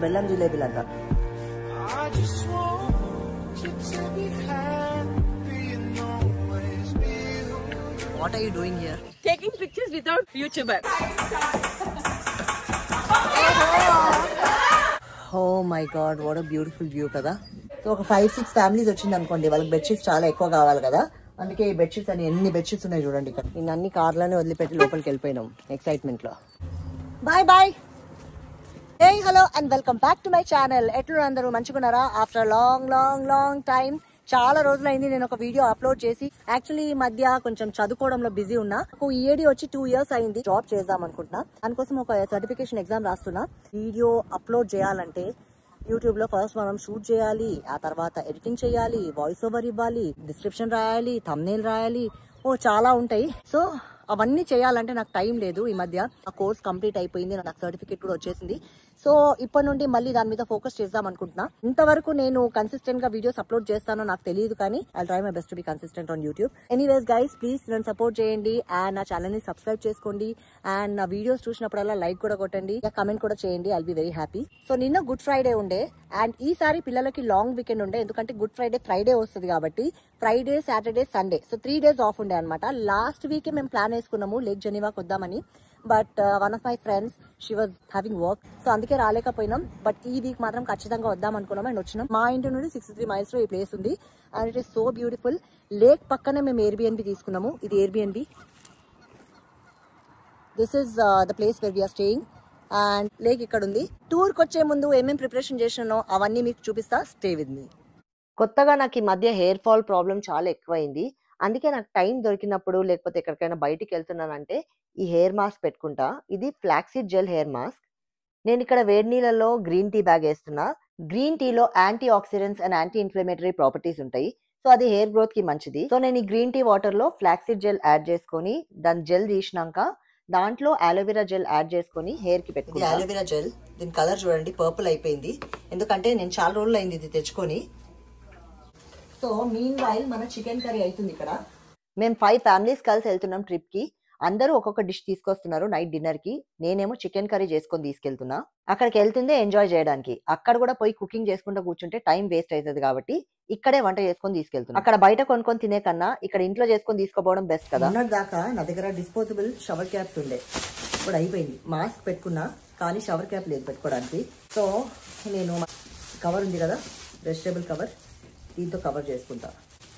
బెల్లం జిలేబీలంట. What are you doing here? Taking pictures without YouTuber. Oh my god, what a beautiful view కదా. So ఒక 5-6 families వచ్చింది అనుకోండి, వాళ్ళకి బెడ్షీట్స్ చాలా ఎక్కువ కావాలి కదా, అందుకే ఈ బెడ్షీట్స్ అని ఎన్ని బెడ్షీట్స్ ఉన్నాయి చూడండి ఇక్కడ. నేను అన్ని కార్లోనే వదిలిపెట్టి లోపలికి వెళ్ళిపోయినాం ఎక్సైట్మెంట్ లో. Bye bye. Hey hello and welcome back to my channel. ఎట్లు అందరూ మంచిగున్నారా? After long long long time, చాలా రోజులైంది నేను ఒక వీడియో అప్లోడ్ చేసి. యాక్చువల్లీ ఈ మధ్య కొంచెం చదువుకోవడంలో బిజీ ఉన్నా. ఈఏడి వచ్చి 2 years అయింది. జాబ్ చేద్దాం అనుకుంటున్నా, దానికోసం ఒక సర్టిఫికేషన్ ఎగ్జామ్ రాస్తున్నా. వీడియో అప్లోడ్ చేయాలంటే యూట్యూబ్ లో ఫస్ట్ మనం షూట్ చేయాలి, ఆ తర్వాత ఎడిటింగ్ చేయాలి, వాయిస్ ఓవర్ ఇవ్వాలి, డిస్క్రిప్షన్ రాయాలి, థంబ్నెయిల్ రాయాలి, చాలా ఉంటాయి. సో అవన్నీ చేయాలంటే నాకు టైం లేదు. ఈ మధ్య ఆ కోర్స్ కంప్లీట్ అయిపోయింది, నాకు సర్టిఫికేట్ కూడా వచ్చేసింది. సో ఇప్పటి నుండి మళ్ళీ దాని మీద ఫోకస్ చేద్దాం అనుకుంటున్నా. ఇంతవరకు నేను కన్సిస్టెంట్ గా వీడియోస్ అప్లోడ్ చేస్తానో నాకు తెలియదు, కానీ I try my best to be consistent on YouTube. Anyways guys, please నన్ను సపోర్ట్ చేయండి అండ్ నా ఛానల్ ని సబ్స్క్రైబ్ చేసుకోండి అండ్ నా వీడియోస్ చూసినప్పుడల్లా లైక్ కూడా కొట్టండి, కమెంట్ కూడా చేయండి. I'll be very happy. So నిన్న గుడ్ ఫ్రైడే ఉండే అండ్ ఈసారి పిల్లలకి లాంగ్ వీకెండ్ ఉండే, ఎందుకంటే గుడ్ ఫ్రైడే వస్తుంది కాబట్టి Friday, Saturday, Sunday, so 3 days of ఉండే అనమాట. లాస్ట్ వీక్ మేము ప్లాన్ వేసుకున్నాము లేక్ జెనీవాకి వద్దామని, but one of my friends she was having work, so అందుకే రాలేకపోయినాం. బట్ ఈ వీక్ మాత్రం ఖచ్చితంగా వద్దాం అనుకున్నాం అండ్ వచ్చినాం. మా ఇంటి నుండి 63 miles లో ఈ ప్లేస్ ఉంది and it is so beautiful. Lake పక్కనే మేము ఎయిర్బిఎన్బి తీసుకున్నాము. ఇది Airbnb. This is the place where we're staying and lake ఇక్కడ ఉంది. టూర్ కి వచ్చే ముందు ఏమేమి ప్రిపరేషన్ చేసినానో అవన్నీ మీకు చూపిస్తా. Stay with me. కొత్తగా నాకు ఈ మధ్య హెయిర్ ఫాల్ ప్రాబ్లం చాలా ఎక్కువైంది. అందుకే నాకు టైం దొరికినప్పుడు లేకపోతే ఎక్కడికైనా బయటికి వెళ్తున్నానంటే ఈ హెయిర్ మాస్క్ పెట్టుకుంటా. ఇది ఫ్లాక్సీడ్ జెల్ హెయిర్ మాస్క్. నేను ఇక్కడ వేడి నీళ్ళలో గ్రీన్ టీ బ్యాగ్ వేస్తున్నా. గ్రీన్ టీలో antioxidants and anti inflammatory properties ఉంటాయి, సో అది హెయిర్ గ్రోత్ కి మంచిది. సో నేను ఈ గ్రీన్ టీ వాటర్ లో ఫ్లాక్సీడ్ జెల్ యాడ్ చేసుకొని దాని జెల్ తీసినాక దాంట్లో అలోవెరా జెల్ యాడ్ చేసుకొని హెయిర్ కి పెట్టుకుంటా. అలోవెరా జెల్, దీని కలర్ చూడండి పర్పుల్ అయిపోయింది, ఎందుకంటే నేను చాలా రోజులు అయింది ఇది తెచ్చుకొని. సో మీన్ వైల్ మన చికెన్ కర్రీ అవుతుంది ఇక్కడ. మేము 5 families కలిసి వెళ్తున్నాం ట్రిప్ కి. అందరూ ఒక్కొక్క డిష్ తీసుకొస్తున్నారు నైట్ డిన్నర్ కి. నేనేమో చికెన్ కర్రీ చేసుకొని తీసుకెళ్తున్నా. అక్కడికి వెళ్తుందే ఎంజాయ్ చేయడానికి. అక్కడ కూడా పోయి కుకింగ్ చేసుకుంటూ కూర్చుంటే టైం వేస్ట్ అవుతుంది కాబట్టి ఇక్కడే వంట చేసుకొని తీసుకెళ్తున్నా. అక్కడ బయట కొనుక్కొని తినే కన్నా ఇక్కడ ఇంట్లో చేసుకొని తీసుకోవడం బెస్ట్ కదా. దాకా నా దగ్గర డిస్పోజబుల్ షవర్ క్యాప్స్ ఉండే, ఇప్పుడు అయిపోయింది. మాస్క్ పెట్టుకున్నా కానీ షవర్ క్యాప్ లేదు పెట్టుకోవడానికి. సో నేను కవర్ ఉంది కదా, వెజిటేబుల్ కవర్, దీంతో కవర్ చేసుకుంటా.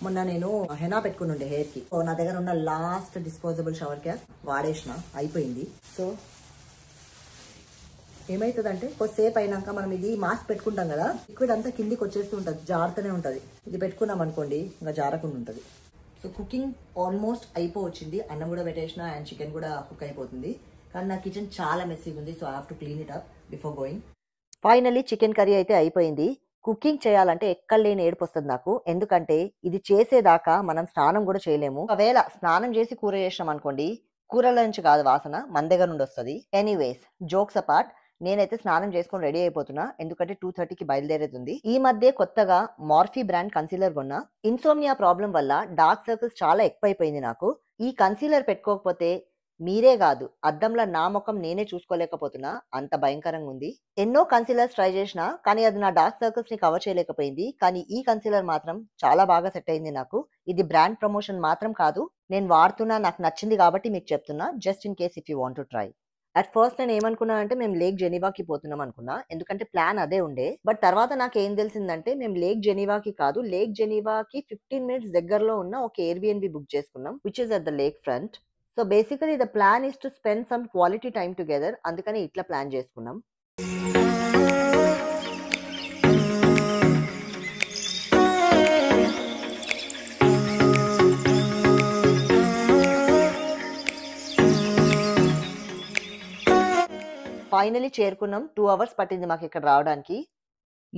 మొన్న నేను హెనా పెట్టుకుని ఉండే హెయిర్ కి, సో నా దగ్గర ఉన్న లాస్ట్ డిస్పోజబుల్ షవర్ క్యాప్ వాడేసిన, అయిపోయింది. సో ఏమైతుందంటే కొద్దిసేపు అయినాక మనం ఇది మాస్క్ పెట్టుకుంటాం కదా, లిక్విడ్ అంతా కిందికి వచ్చేస్తూ ఉంటుంది, జారుతూనే ఉంటుంది. ఇది పెట్టుకున్నాం అనుకోండి ఇంకా జారకుండా ఉంటుంది. సో కుకింగ్ ఆల్మోస్ట్ అయిపోవచ్చింది. అన్నం కూడా పెట్టేసిన అండ్ చికెన్ కూడా కుక్ అయిపోతుంది. కానీ నా కిచెన్ చాలా మెస్సీగా ఉంది, so I have to clean it up before going. Finally chicken curry అయితే అయిపోయింది. కుకింగ్ చేయాలంటే ఎక్కడ లేని ఏడుపు వస్తుంది నాకు, ఎందుకంటే ఇది చేసేదాకా మనం స్నానం కూడా చేయలేము. ఒకవేళ స్నానం చేసి కూర చేసినాం అనుకోండి, కూరల నుంచి కాదు వాసన, మన దగ్గర నుండి వస్తుంది. ఎనీవేస్, జోక్స్ అపార్ట్, నేనైతే స్నానం చేసుకొని రెడీ అయిపోతున్నా, ఎందుకంటే 2:30కి బయలుదేరేది ఉంది. ఈ మధ్య కొత్తగా మార్ఫీ బ్రాండ్ కన్సీలర్ కొన్నా. ఇన్సోమ్నియా ప్రాబ్లం వల్ల డార్క్ సర్కిల్స్ చాలా ఎక్కువైపోయింది నాకు. ఈ కన్సీలర్ పెట్టుకోకపోతే మీరే కాదు అద్దంలో నా ముఖం నేనే చూసుకోలేకపోతున్నా, అంత భయంకరంగా ఉంది. ఎన్నో కన్సీలర్స్ ట్రై చేసినా కానీ అది నా డార్క్ సర్కిల్స్ ని కవర్ చేయలేకపోయింది. కానీ ఈ కన్సీలర్ మాత్రం చాలా బాగా సెట్ అయింది నాకు. ఇది బ్రాండ్ ప్రమోషన్ మాత్రం కాదు, నేను వాడుతున్నా, నాకు నచ్చింది కాబట్టి మీకు చెప్తున్నా, just in case if you want to try. At first నేను ఏమనుకున్నా అంటే మేము లేక్ జెనీవాకి పోతున్నాం అనుకున్నా, ఎందుకంటే ప్లాన్ అదే ఉండే. బట్ తర్వాత నాకు ఏం తెలిసిందంటే మేము లేక్ జెనీవాకి కాదు, లేక్ జెనీవాకి 15 minutes దగ్గరలో ఉన్న ఒక ఎయిర్బిఎన్బి బుక్ చేసుకున్నాం, which is at the lake front. So basically the plan is to spend some quality time together, అందుకని ఇట్లా ప్లాన్ చేసుకున్నాం. ఫైనలీ చేరుకున్నాం. 2 hours పట్టింది మాకు ఇక్కడ రావడానికి.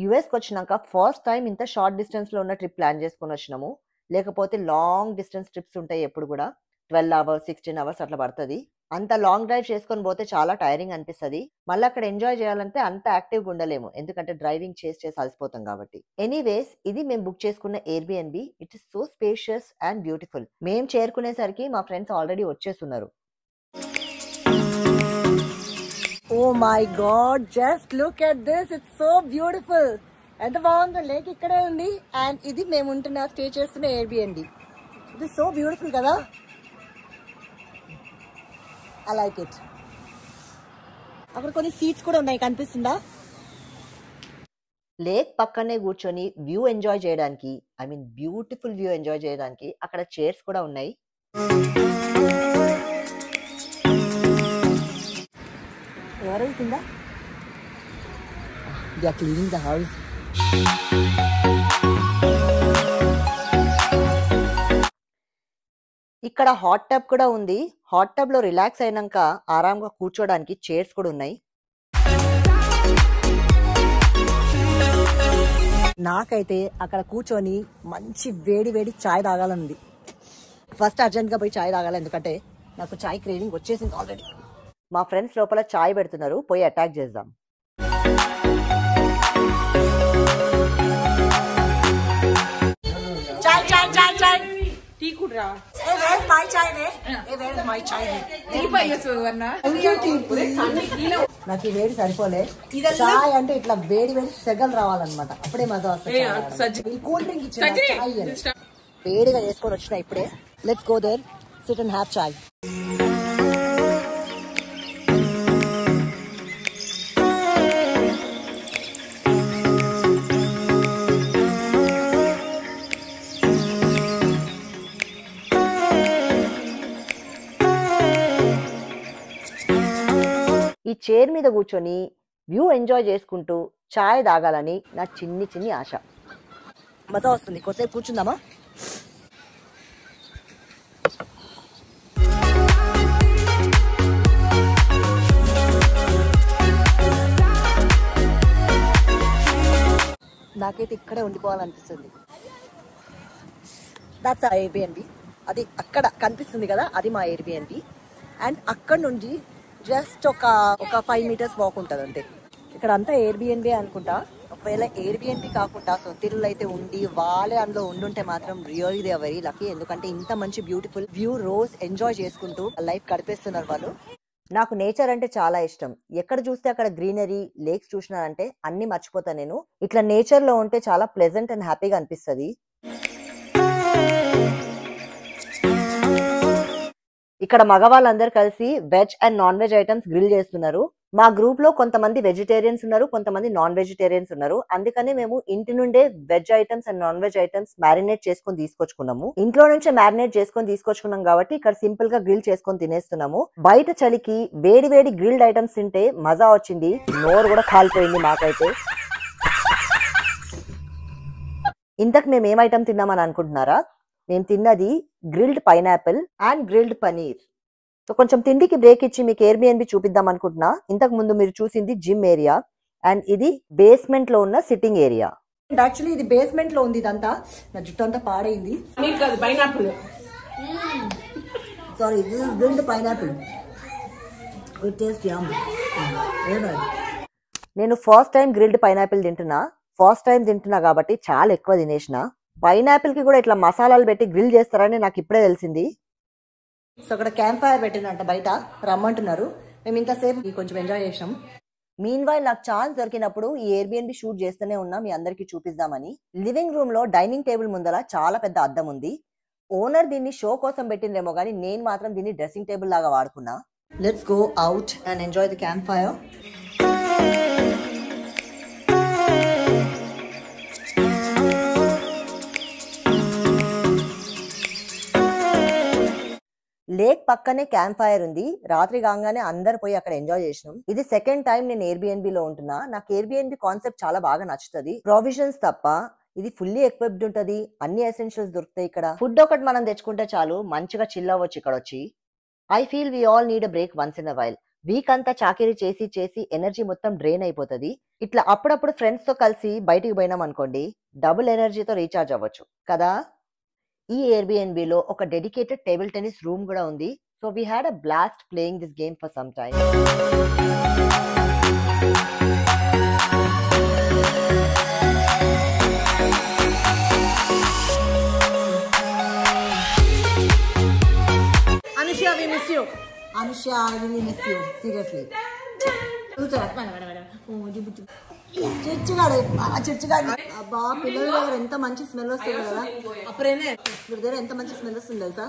యుఎస్కి వచ్చినాక ఫస్ట్ టైం ఇంత షార్ట్ డిస్టెన్స్లో ఉన్న ట్రిప్ ప్లాన్ చేసుకొని వచ్చినాము. లేకపోతే లాంగ్ డిస్టెన్స్ ట్రిప్స్ ఉంటాయి ఎప్పుడు కూడా 12 అవర్స్ 16 అవర్స్ అట్లా పడుతుంది. అంత లాంగ్ డ్రైవ్ చేసుకొని పోతే చాలా టైరింగ్ అనిపిస్తుంది. మళ్ళీ అక్కడ ఎంజాయ్ చేయాలంటే అంత యాక్టివ్గా ఉండలేము, ఎందుకంటే డ్రైవింగ్ చేసి అలసిపోతాం కాబట్టి. ఎనీవేస్, ఇది మేము బుక్ చేసుకున్న Airbnb. It is so spacious and beautiful. మేము చేరుకునేసరికి మా ఫ్రెండ్స్ ఆల్రెడీ వచ్చేస్తున్నారు. Oh my God, just look at this, it's so beautiful. ఎంత బాగుందో, లేక్ ఇక్కడే ఉంది. అండ్ ఇది మేము ఉంటున్న స్టే చేస్తున్న Airbnb. It is so beautiful కదా. I like it. అక్కడ కొన్ని సీట్స్ కూడా ఉన్నాయి, కనిపిస్తుందా? లేక్ పక్కనే కూర్చొని వ్యూ ఎంజాయ్ చేయడానికి, I mean beautiful view enjoy చేయడానికి అక్కడ చైర్స్ కూడా ఉన్నాయి. ఎవరు కింద? They are cleaning the house. ఇక్కడ హాట్ టబ్ కూడా ఉంది. హాట్ టబ్ లో రిలాక్స్ అయినాక ఆరాంగా కూర్చోడానికి చైర్స్ కూడా ఉన్నాయి. నాకైతే అక్కడ కూర్చొని మంచి వేడి వేడి చాయ్ తాగాలనుంది. ఫస్ట్ అర్జెంట్ గా పోయి చాయ్ తాగాలి, ఎందుకంటే నాకు చాయ్ క్రేవింగ్ వచ్చేసింది ఆల్రెడీ. మా ఫ్రెండ్స్ లోపల చాయ్ పెడుతున్నారు, పోయి అటాక్ చేద్దాం. చాయ్ చాయ్ చాయ్ చాయ్. టీ కుడ్రా. Hey, where's my chai? Hey, where's my chai? Tea పయ్యొస్తున్నా. నాకు ఈ వేడి సరిపోలే. చాయ్ అంటే ఇట్లా వేడి వేడి సెగలు రావాలన్నమాట, అప్పుడే మజా వస్తుంది. కూల్ డ్రింక్ ఇచ్చిన చాయ్ వేడిగా చేసుకొని వచ్చిన ఇప్పుడే. Let's go there, sit and have chai. ఈ చైర్ మీద కూర్చొని వ్యూ ఎంజాయ్ చేసుకుంటూ చాయ్ తాగాలని నా చిన్ని ఆశ. మజా వస్తుంది. కొద్దిసేపు కూర్చుందామా? నాకైతే ఇక్కడే ఉండిపోవాలనిపిస్తుంది. దాట్స్ ఆ ఎయిర్బిఎన్బి. అది అక్కడ కనిపిస్తుంది కదా, అది మా ఎయిర్బిఎన్బి. అండ్ అక్కడ నుండి జస్ట్ ఒక 5 meters వాక్ ఉంటుంది అంతే. ఇక్కడ అంతా ఎయిర్బిఎన్బి అనుకుంటా. ఒకవేళ ఎయిర్బిఎన్బి కాకుండా సొంతిల్లు అయితే ఉండి వాళ్ళే అందులో ఉండుంటే మాత్రం really they are very lucky. ఎందుకంటే ఇంత మంచి బ్యూటిఫుల్ వ్యూ రోజు ఎంజాయ్ చేసుకుంటూ లైఫ్ గడిపేస్తున్నారు వాళ్ళు. నాకు నేచర్ అంటే చాలా ఇష్టం. ఎక్కడ చూస్తే అక్కడ గ్రీనరీ, లేక్స్ చూసినానంటే అన్ని మర్చిపోతాను నేను. ఇట్లా నేచర్ లో ఉంటే చాలా ప్లెజెంట్ అండ్ హ్యాపీగా అనిపిస్తుంది. ఇక్కడ మగవాళ్ళందరూ కలిసి veg and non veg items grill చేస్తున్నారు. మా గ్రూప్ లో కొంతమంది వెజిటేరియన్స్ ఉన్నారు, కొంతమంది నాన్ వెజిటేరియన్స్ ఉన్నారు. అందుకనే మేము ఇంటి నుండే veg items and non veg items marinate చేసుకొని తీసుకొచ్చుకున్నాము. ఇంట్లో నుంచే మ్యారినేట్ చేసుకొని తీసుకొచ్చుకున్నాం కాబట్టి ఇక్కడ సింపుల్ గా గ్రిల్ చేసుకొని తినేస్తున్నాము. బయట చలికి వేడి వేడి గ్రిల్డ్ ఐటమ్స్ తింటే మజా వచ్చింది. నోరు కూడా కాలిపోయింది మాకైతే. ఇంతకు మేము ఏం ఐటమ్ తిన్నామని అనుకుంటున్నారా? నేను తిన్నది grilled pineapple and grilled paneer. So కొంచెం తిండికి బ్రేక్ ఇచ్చి మీకు ఎయిర్బిఎన్బి చూపిద్దాం అనుకుంటున్నా. ఇంతకు ముందు మీరు చూసింది జిమ్ ఏరియా అండ్ ఇది బేస్మెంట్ లో ఉన్న సిట్టింగ్ ఏరియా. యాక్చువల్లీ ఇది బేస్మెంట్ లో ఉంది. ఇదంతా నా జుట్టు అంతా పాడైంది. పైనాపిల్. సారీ, ఇది గ్రిల్డ్ పైనాపిల్. నేను ఫస్ట్ టైం గ్రిల్డ్ పైనాపిల్ తింటున్నా. ఫస్ట్ టైం తింటున్నా కాబట్టి చాలా ఎక్కువ తినేసిన. పైనాపిల్ కి కూడా ఇట్లా మసాలాలు పెట్టి గ్రిల్ చేస్తారని నాకు ఇప్పుడే తెలిసింది. సో అక్కడ క్యాంప్ ఫైర్ పెట్టిందంట, బయట రమ్మంటున్నారు. మేము ఇంతసేపు కొంచెం ఎంజాయ్ చేసాం. మీన్ వైల్ నాకు ఛాన్స్ దొరికినప్పుడు ఈ ఎయిర్బిఎన్బి షూట్ చేస్తూనే ఉన్నా, మీ అందరికి చూపిద్దామని. లివింగ్ రూమ్ లో డైనింగ్ టేబుల్ ముందర చాలా పెద్ద అద్దం ఉంది. ఓనర్ దీన్ని షో కోసం పెట్టిందేమో కానీ నేను మాత్రం దీన్ని డ్రెస్సింగ్ టేబుల్ లాగా వాడుకున్నా. Let's go out and enjoy the camp fire. Lake పక్కనే క్యాంప్ ఫైర్ ఉంది. రాత్రి కాగానే అందరు పోయి అక్కడ ఎంజాయ్ చేసినాం. ఇది సెకండ్ టైం నేను ఎయిర్బిఎన్బి లో ఉంటున్నా. నాకు ఎయిర్బిఎన్బి కాన్సెప్ట్ చాలా బాగా నచ్చుతుంది. ప్రొవిజన్స్ తప్ప ఇది ఫుల్లీ ఎక్విప్డ్ ఉంటది. అన్ని ఎసెన్షియల్స్ దొరుకుతాయి ఇక్కడ. ఫుడ్ ఒకటి మనం తెచ్చుకుంటే చాలు, మంచిగా చిల్ అవ్వచ్చు ఇక్కడ వచ్చి. I feel we all need a break once in a while. Week అంతా చాకిరీ చేసి చేసి ఎనర్జీ మొత్తం డ్రైన్ అయిపోతుంది. ఇట్లా అప్పుడప్పుడు ఫ్రెండ్స్ తో కలిసి బయటికి పోయినాం అనుకోండి, డబుల్ ఎనర్జీతో రీఛార్జ్ అవ్వచ్చు కదా. ఈ Airbnb లో ఒక డెడికేటెడ్ టేబుల్ టెన్నిస్ రూమ్ కూడా ఉంది. So we had a blast playing this game for some time. Anusha, we miss you. Anusha, I really miss you. Seriously. చిచ్చుగాడు అబ్బా, పిల్లల దగ్గర ఎంత మంచి స్మెల్ వస్తుంది కదా. అప్పుడేనే వీడి దగ్గర ఎంత మంచి స్మెల్ వస్తుంది తెలుసా.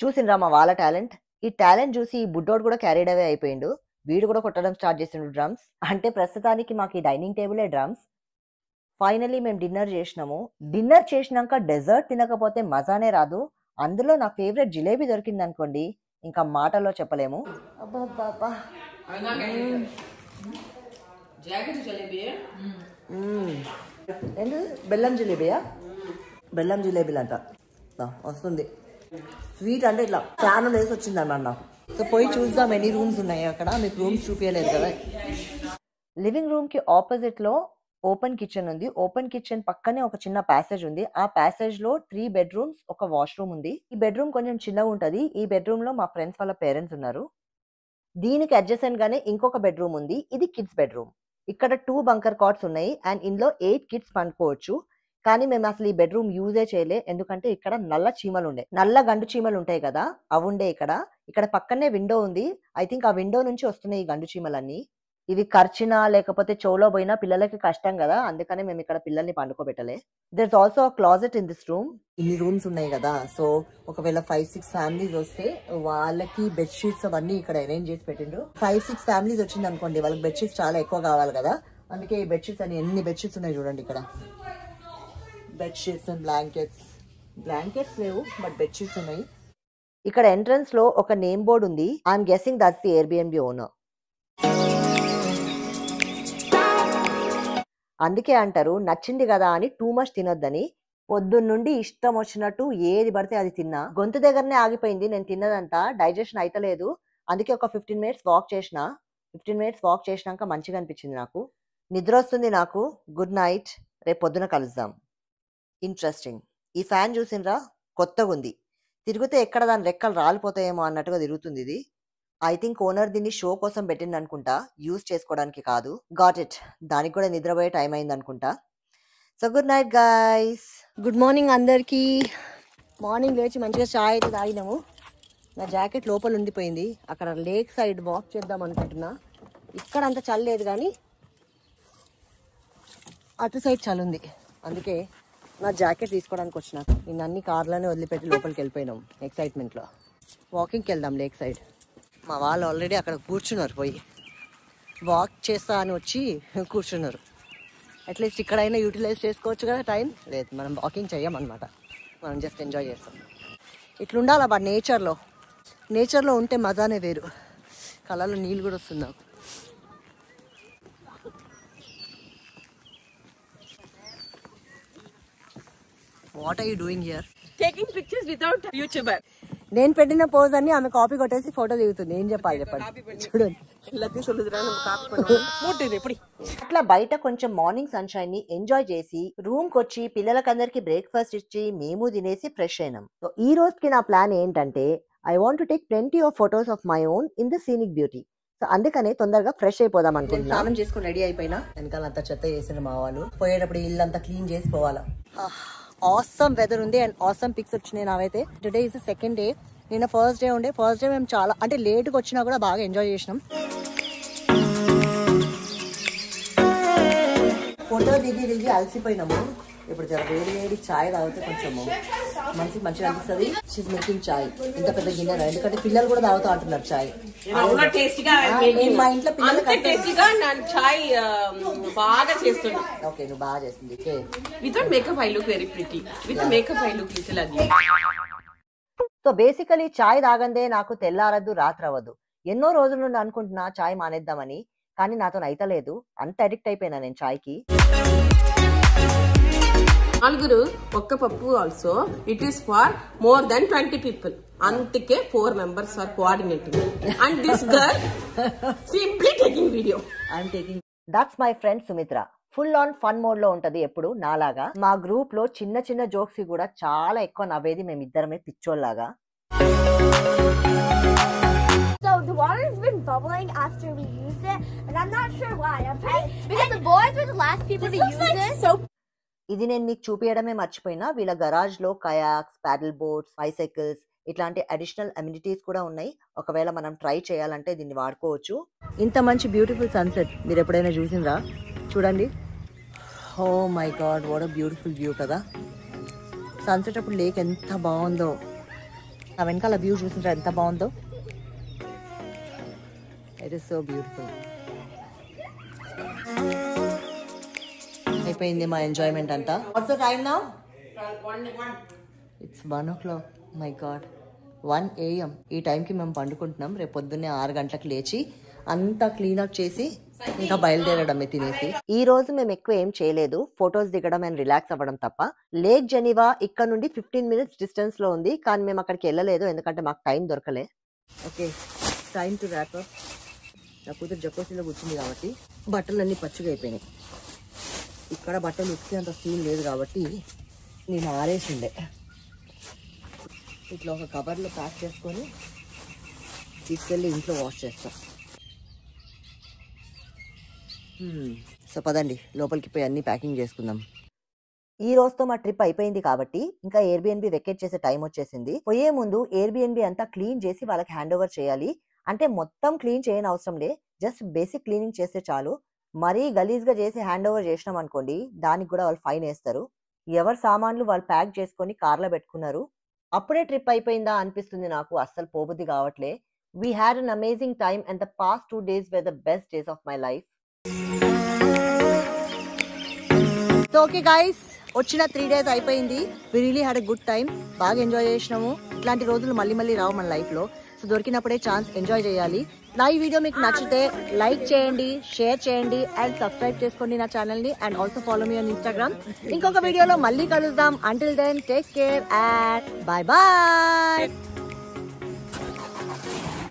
చూసిండ్రా మా వాళ్ళ టాలెంట్. ఈ టాలెంట్ చూసి ఈ బుడ్డోడు కూడా క్యారీడ్ అవే అయిపోయిండు. వీడు కూడా కొట్టడం స్టార్ట్ చేసిండు డ్రమ్స్. అంటే ప్రస్తుతానికి మాకు ఈ డైనింగ్ టేబులే డ్రమ్స్. ఫైనలీ మేము డిన్నర్ చేసినాము. డిన్నర్ చేసినాక డెజర్ట్ తినకపోతే మజానే రాదు. అందులో నా ఫేవరెట్ జిలేబీ దొరికింది అనుకోండి, ఇంకా మాటల్లో చెప్పలేము. అబ్బా ఏంటి బెల్లం జిలేబియా? బెల్లం జిలేబీలు అంట వస్తుంది. స్వీట్ అంటే ఇట్లా ఫ్యాన్ వేసి వచ్చింది అన్నమాట నాకు. సో పోయి చూద్దాం ఎన్ని రూమ్స్ ఉన్నాయి అక్కడ. మీకు రూమ్స్ చూపించలేదు కదా. లివింగ్ రూమ్ కి ఆపోజిట్ లో ఓపెన్ కిచెన్ ఉంది. ఓపెన్ కిచెన్ పక్కనే ఒక చిన్న ప్యాసేజ్ ఉంది. ఆ ప్యాసేజ్ లో 3 బెడ్రూమ్స్, ఒక వాష్రూమ్ ఉంది. ఈ బెడ్రూమ్ కొంచెం చిన్నగా ఉంటది. ఈ బెడ్రూమ్ లో మా ఫ్రెండ్స్ వాళ్ళ పేరెంట్స్ ఉన్నారు. దీనికి అడ్జసెంట్ గానే ఇంకొక బెడ్రూమ్ ఉంది. ఇది కిడ్స్ బెడ్రూమ్. ఇక్కడ 2 బంకర్ కాట్స్ ఉన్నాయి అండ్ ఇందులో 8 కిడ్స్ పండుకోవచ్చు. కానీ మేము అసలు ఈ బెడ్రూమ్ యూజే చేయలే, ఎందుకంటే ఇక్కడ నల్ల చీమలు ఉండే, నల్ల గండు చీమలు ఉంటాయి కదా, అవి ఉండే. ఇక్కడ పక్కనే విండో ఉంది. ఐ థింక్ ఆ విండో నుంచి వస్తున్నాయి ఈ గండు చీమలన్నీ. ఇవి ఖర్చినా లేకపోతే చెవులో పోయినా పిల్లలకి కష్టం కదా, అందుకనే మేము ఇక్కడ పిల్లల్ని పండుకోబెట్టలే. There is also closet in this room. ఇన్ని రూమ్స్ ఉన్నాయి కదా, సో ఒకవేళ 5-6 ఫ్యామిలీస్ వస్తే వాళ్ళకి బెడ్షీట్స్ అవన్నీ ఇక్కడ అరేంజ్ చేసి పెట్టిండ్రు. 5-6 ఫ్యామిలీస్ వచ్చింది అనుకోండి, వాళ్ళకి బెడ్షీట్స్ చాలా ఎక్కువ కావాలి కదా, అందుకే ఈ బెడ్షీట్స్ అని ఎన్ని బెడ్షీట్స్ ఉన్నాయి చూడండి ఇక్కడ. బెడ్షీట్స్ అండ్ బ్లాంకెట్స్ లేవు, బట్ బెడ్షీట్స్ ఉన్నాయి. ఇక్కడ ఎంట్రన్స్ లో ఒక నేమ్ బోర్డ్ ఉంది. I'm guessing that's the Airbnb owner. అందుకే అంటారు నచ్చింది కదా అని టూ మచ్ తినొద్దని. పొద్దున్నుండి ఇష్టం వచ్చినట్టు ఏది పడితే అది తిన్నా. గొంతు దగ్గరనే ఆగిపోయింది నేను తిన్నదంతా, డైజెషన్ అయితలేదు. అందుకే ఒక 15 మినిట్స్ వాక్ చేసిన. 15 మినిట్స్ వాక్ చేసినాక మంచిగా అనిపించింది నాకు. నిద్ర వస్తుంది నాకు. Good night. రేపు పొద్దున కలుద్దాం. ఇంట్రెస్టింగ్. ఈ ఫ్యాన్ చూసిండ్రా, కొత్తగా ఉంది. తిరిగితే ఎక్కడ దాని రెక్కలు రాలిపోతాయేమో అన్నట్టుగా తిరుగుతుంది ఇది. ఐ థింక్ ఓనర్ దీన్ని షో కోసం పెట్టింది అనుకుంటా, యూజ్ చేసుకోవడానికి కాదు. Got it. దానికి కూడా నిద్రపోయే టైం అయింది అనుకుంటా. So good night guys. Good morning అందరికి. మార్నింగ్ లేచి మంచిగా చాయ్ అయితే తాగినాము. నా జాకెట్ లోపల ఉండిపోయింది. అక్కడ లేక్ సైడ్ వాక్ చేద్దాం అనుకుంటున్నా. ఇక్కడ అంత చల్లలేదు కానీ అటు సైడ్ చల్లుంది. అందుకే నా జాకెట్ తీసుకోవడానికి వచ్చిన. నిన్న అన్ని కార్లోనే వదిలిపెట్టి లోపలికి వెళ్ళిపోయినాం ఎక్సైట్మెంట్లో. వాకింగ్కి వెళ్దాం లేక్ సైడ్. మా వాళ్ళు ఆల్రెడీ అక్కడ కూర్చున్నారు, పోయి వాక్ చేస్తా అని వచ్చి కూర్చున్నారు. అట్లీస్ట్ ఇక్కడైనా యూటిలైజ్ చేసుకోవచ్చు కదా టైం. లేదు, మనం వాకింగ్ చెయ్యమన్నమాట, మనం జస్ట్ ఎంజాయ్ చేస్తాం. ఇట్లుండాలి బట్ నేచర్లో ఉంటే మజానే వేరు. కళ్ళలో నీళ్ళు కూడా వస్తుంది నాకు. What are you doing here? Taking pictures without YouTuber. నేను పెట్టిన పోజ్ అన్ని ఆమె కాపీ కొట్టేసి ఫోటో దిగుతుంది. ఏం చెప్పాలి చెప్పండి. చూడండి అట్లా బయట కొంచెం మార్నింగ్ సన్షైన్ ని ఎంజాయ్ చేసి రూమ్ కి వచ్చి పిల్లలకందరికి బ్రేక్ఫాస్ట్ ఇచ్చి మేము తినేసి ఫ్రెష్ అయినాం. సో ఈ రోజుకి నా ప్లాన్ ఏంటంటే I want to take plenty of photos of my own in the scenic beauty. So అందుకనే తొందరగా ఫ్రెష్ అయిపోదాం అనుకుంటున్నా. స్నానం చేసుకుని రెడీ అయిపోయినా. వెనకాల అంతా చెత్త చేసిన మా వాళ్ళు. పోయేటప్పుడు ఇల్లంతా క్లీన్ చేసి పోవాలా. ఆసమ్ వెదర్ ఉంది అండ్ ఆసమ్ పిక్స్ వచ్చినాయి నావైతే. Today is the second day. నిన్న ఫస్ట్ డే ఉండే. ఫస్ట్ డే మేము చాలా అంటే లేట్గా వచ్చినా కూడా బాగా ఎంజాయ్ చేసినాం. ఫోటో దిగి అలసిపోయినాము. ఇప్పుడు జర వేడి చాయ్ తాగితే కొంచెము మనకి మంచిగా అనిపిస్తుంది. షీస్ మేకింగ్ చాయ్. ఇంత పెద్ద గిన్నె, ఎందుకంటే పిల్లలు కూడా తాగుతూ అంటున్నారు చాయ్. మా ఇంట్లో బాగా చేస్తున్నా. ఓకే, నువ్వు బాగా చేస్తుంది. Without makeup I look very pretty. With makeup I look little ugly. So basically చాయ్ తాగందే నాకు తెల్లారద్దు రాత్రి అవ్వదు. ఎన్నో రోజుల నుండి అనుకుంటున్నా చాయ్ మానేద్దామని, కానీ నాతో అయితలేదు. అంత అడిక్ట్ అయిపోయినా నేను చాయ్కి. నలుగురు ఒక్క పప్పు also it is for more than 20 people. అందుకే 4 members are coordinating and this girl simply taking video. I'm taking. That's my friend Sumitra. Full on fun mode లో ఉంటది ఎప్పుడు నాలాగా. మా గ్రూప్ లో చిన్న చిన్న జోక్స్ కూడా చాలా ఎక్కువ నవ్వేది మేమిద్దరమే పిచ్చోల్లాగా. So the water's been bubbling after we used it, and I'm not sure why. Because the boys were the last people to use it. So ఇది నేను మీకు చూపించడమే మర్చిపోయినా, వీళ్ళ గరాజ్ లో కయాక్స్, ప్యాడల్ బోట్స్, బైసైకిల్స్ ఇట్లాంటి అడిషనల్ అమ్యూనిటీస్ కూడా ఉన్నాయి. ఒకవేళ మనం ట్రై చేయాలంటే దీన్ని వాడుకోవచ్చు. ఇంత మంచి బ్యూటిఫుల్ సన్సెట్ మీరు ఎప్పుడైనా చూసిండ్రా? చూడండి. Oh my God, what a beautiful view కదా. సన్సెట్ అప్పుడు లేక్ ఎంత బాగుందో, ఆ వెనకాల వ్యూ చూసిండ్రా ఎంత బాగుందో. It is so beautiful. అయిపోయింది మా ఎంజాయ్మెంట్ అంతా. What's the time now? It's 1 o'clock. My God, 1 AM. ఈ టైంకి మేము పండుకుంటున్నాం. రేపు పొద్దున్నే 6 గంటలకు లేచి అంతా క్లీనప్ చేసి ఇంకా బయలుదేరడమే తినేసి. ఈ రోజు మేము ఎక్కువ ఏం చేయలేదు, ఫొటోస్ దిగడం అండ్ రిలాక్స్ అవ్వడం తప్ప. లేక్ జెనీవా ఇక్కడ నుండి 15 minutes డిస్టెన్స్ లో ఉంది, కానీ మేము అక్కడికి వెళ్ళలేదు ఎందుకంటే మాకు టైం దొరకలే. Okay, time to wrap up. నా కూతురు జకోసీలో కూర్చుంది కాబట్టి బట్టలన్నీ పచ్చిగా అయిపోయినాయి. ఇక్కడ బట్టలు ఉతికేంత సీన్ లేదు కాబట్టి నేను ఆరేసిండే. ఇట్లా ఒక కవర్లో ప్యాక్ చేసుకొని తీసుకెళ్ళి ఇంట్లో వాష్ చేస్తాం. సో పదండి లోపలికి పోయి అన్ని ప్యాకింగ్ చేసుకుందాం. ఈ రోజుతో మా ట్రిప్ అయిపోయింది కాబట్టి ఇంకా ఎయిర్బిఎన్బి వెకేట్ చేసే టైం వచ్చేసింది. పోయే ముందు ఎయిర్బిఎన్బి అంతా క్లీన్ చేసి వాళ్ళకి హ్యాండ్ ఓవర్ చేయాలి. అంటే మొత్తం క్లీన్ చేయని అవసరం లే, జస్ట్ బేసిక్ క్లీనింగ్ చేస్తే చాలు. మరీ గలీజ్గా చేసి హ్యాండ్ ఓవర్ చేసినాం అనుకోండి, దానికి కూడా వాళ్ళు ఫైన్ వేస్తారు. ఎవరి సామాన్లు వాళ్ళు ప్యాక్ చేసుకొని కార్లో పెట్టుకున్నారు. అప్పుడే ట్రిప్ అయిపోయిందా అనిపిస్తుంది నాకు, అస్సలు పోబుద్ది కావట్లే. We had an amazing time and the past 2 days were the best days of my life. So okay guys, వచ్చిన 3 days అయిపోయింది. We really had a good time, బాగా ఎంజాయ్ చేసినాము. ఇట్లాంటి రోజులు మళ్ళీ మళ్ళీ రావు మన లైఫ్లో. సో దొరికినప్పుడే ఛాన్స్ ఎంజాయ్ చేయాలి. నా ఈ వీడియో మీకు నచ్చితే లైక్ చేయండి, షేర్ చేయండి అండ్ సబ్స్క్రైబ్ చేసుకోండి నా ఛానల్ని. And also follow me on Instagram. ఇంకొక వీడియోలో మళ్ళీ కలుద్దాం. Until then take care and bye bye.